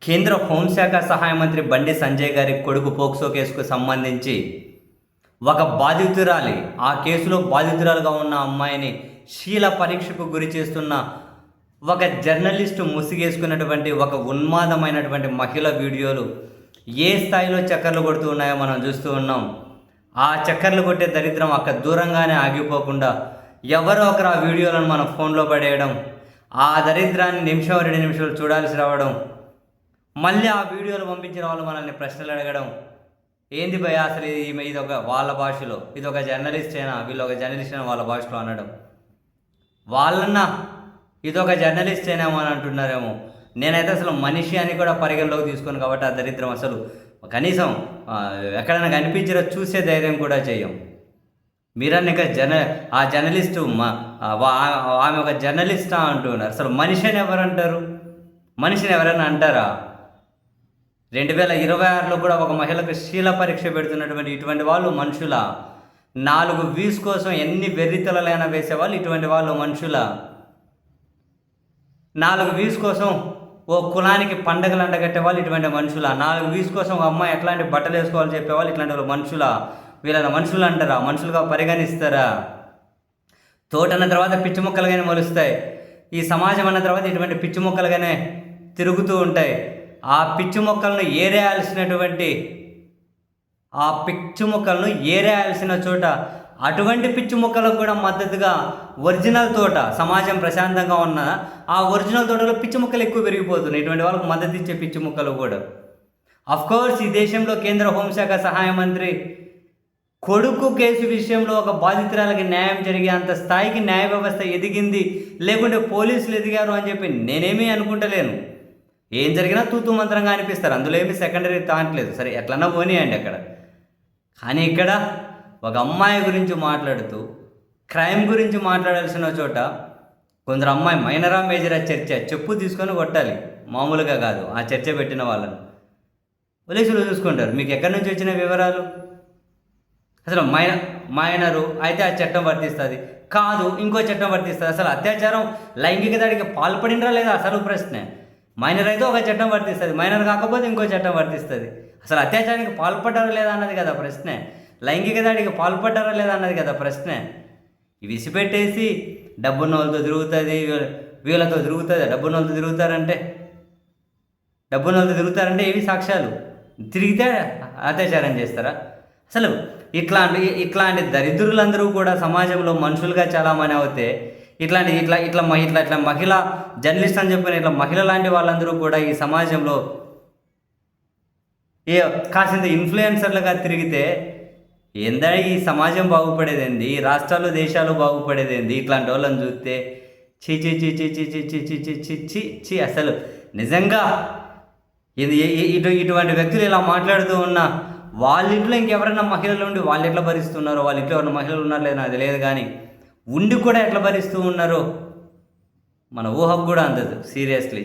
కేంద్ర హోంశాఖ సహాయ మంత్రి బండి సంజయ్ గారి కొడుకు పోక్సో కేసుకు సంబంధించి ఒక బాధితురాలి, ఆ కేసులో బాధితురాలుగా ఉన్న అమ్మాయిని శీల పరీక్షకు గురి చేస్తున్న ఒక జర్నలిస్టు ముసిగేసుకున్నటువంటి ఒక ఉన్మాదమైనటువంటి మహిళ వీడియోలు ఏ స్థాయిలో చక్కర్లు కొడుతూ ఉన్నాయో మనం చూస్తూ ఉన్నాం. ఆ చక్కర్లు కొట్టే దరిద్రం అక్కడ దూరంగానే ఆగిపోకుండా ఎవరో ఒకరు ఆ వీడియోలను మన ఫోన్లో పడేయడం, ఆ దరిద్రాన్ని నిమిషం 2 నిమిషాలు చూడాల్సి రావడం, మళ్ళీ ఆ వీడియోలు పంపించిన వాళ్ళు మనల్ని ప్రశ్నలు అడగడం. ఏంది భయ అసలు ఇదొక వాళ్ళ భాషలో, ఇదొక జర్నలిస్ట్ అయినా, వీళ్ళు ఒక జర్నలిస్ట్ అయినా వాళ్ళ భాషలో అనడం, వాళ్ళన్నా ఇదొక జర్నలిస్ట్ అయినామో అని అంటున్నారేమో. నేనైతే అసలు మనిషి అని కూడా పరిగణలోకి తీసుకోను కాబట్టి ఆ దరిద్రం అసలు కనీసం ఎక్కడైనా కనిపించినా చూసే ధైర్యం కూడా చేయం. మీరన్న ఇక ఆ జర్నలిస్టు ఆమె ఒక జర్నలిస్టా అంటున్నారు. అసలు మనిషి అని ఎవరంటారు? మనిషిని ఎవరైనా అంటారా? 2026లో కూడా ఒక మహిళకు శీల పరీక్ష పెడుతున్నటువంటి ఇటువంటి వాళ్ళు మనుషుల? 4 వ్యూస్ కోసం ఎన్ని వెర్రితలైనా వేసేవాళ్ళు ఇటువంటి వాళ్ళు మనుషుల? 4 వ్యూస్ కోసం ఓ కులానికి పండగలు అండగట్టే వాళ్ళు ఇటువంటి మనుషుల? 4 వ్యూస్ కోసం ఒక అమ్మాయి ఎట్లాంటి బట్టలు వేసుకోవాలని చెప్పేవాళ్ళు ఇట్లాంటి వాళ్ళు మనుషుల? వీళ్ళని మనుషులు అంటారా? మనుషులుగా పరిగణిస్తారా? తోటన్న తర్వాత పిచ్చి మొక్కలుగానే మొలుస్తాయి. ఈ సమాజం అన్న తర్వాత ఇటువంటి పిచ్చి మొక్కలుగానే తిరుగుతూ ఉంటాయి. ఆ పిచ్చి మొక్కలను ఏరేయాల్సిన చోట అటువంటి పిచ్చి మొక్కలకు కూడా మద్దతుగా ఒరిజినల్ తోట, సమాజం ప్రశాంతంగా ఉన్న ఆ ఒరిజినల్ తోటలో పిచ్చి మొక్కలు ఎక్కువ పెరిగిపోతున్నాయి. ఇటువంటి వాళ్ళకు మద్దతు ఇచ్చే పిచ్చి మొక్కలు కూడా. అఫ్కోర్స్ ఈ దేశంలో కేంద్ర హోంశాఖ సహాయ మంత్రి కొడుకు కేసు విషయంలో ఒక బాధితురాలకి న్యాయం జరిగే అంత స్థాయికి న్యాయ వ్యవస్థ ఎదిగింది, లేకుంటే పోలీసులు ఎదిగారు అని చెప్పి నేనేమీ అనుకుంటలేను. ఏం జరిగినా తూతూ మంత్రంగా అనిపిస్తారు, అందులో ఏమీ సెకండరీ తాంట్లేదు. సరే ఎట్లన్నా పోనీయండి అక్కడ. కానీ ఇక్కడ ఒక అమ్మాయి గురించి మాట్లాడుతూ క్రైమ్ గురించి మాట్లాడాల్సిన చోట కొందరు అమ్మాయి మైనరా మేజరా చర్చ చెప్పు తీసుకొని కొట్టాలి, మామూలుగా కాదు. ఆ చర్చ పెట్టిన వాళ్ళను పోలీసులు చూసుకుంటారు. మీకు ఎక్కడి నుంచి వచ్చిన వివరాలు? అసలు మైనరు అయితే ఆ చట్టం వర్తిస్తుంది, కాదు ఇంకో చట్టం వర్తిస్తుంది. అసలు అత్యాచారం లైంగిక దాడికి పాల్పడినరా లేదా అసలు ప్రశ్నే. మైనర్ అయితే ఒక చట్టం వర్తిస్తుంది, మైనర్ కాకపోతే ఇంకో చట్టం వర్తిస్తుంది. అసలు అత్యాచారానికి పాల్పడ్డారా లేదా అన్నది కదా ప్రశ్నే. లైంగిక దాడికి పాల్పడ్డారా లేదా అన్నది కదా ప్రశ్నే. ఇవి విసిపెట్టేసి డబ్బున్న వాళ్ళతో తిరుగుతుంది, వీళ్ళతో తిరుగుతుంది. డబ్బున్న వాళ్ళతో తిరుగుతారంటే ఏవి సాక్ష్యాలు? తిరిగితే అత్యాచారం చేస్తారా? అసలు ఇట్లాంటి దరిద్రులందరూ కూడా సమాజంలో మనుషులుగా చాలామంది అవుతే ఇట్లా మహిళ జర్నలిస్ట్ అని చెప్పుకునే ఇట్లా మహిళ లాంటి వాళ్ళందరూ కూడా ఈ సమాజంలో కాసింత ఇన్ఫ్లుయెన్సర్లుగా తిరిగితే ఏందా ఈ సమాజం బాగుపడేదేంది? ఈ రాష్ట్రాలు దేశాలు బాగుపడేదేంది? ఇట్లాంటి వాళ్ళని చూస్తే చీ చీ చీ చీ చీ చీ చీ చీ చీ చీ చీ అసలు నిజంగా ఇటువంటి వ్యక్తులు ఇలా మాట్లాడుతూ ఉన్నా వాళ్ళ ఇంట్లో ఇంకెవరైనా మహిళలు ఉండి వాళ్ళు ఎట్లా భరిస్తున్నారో, వాళ్ళ ఇంట్లో ఎవరైనా మహిళలు ఉన్నారో లేదో అది లేదు, కానీ ఉండి కూడా ఎట్లా భరిస్తూ ఉన్నారో మన ఊహకు కూడా అందదు. సీరియస్లీ.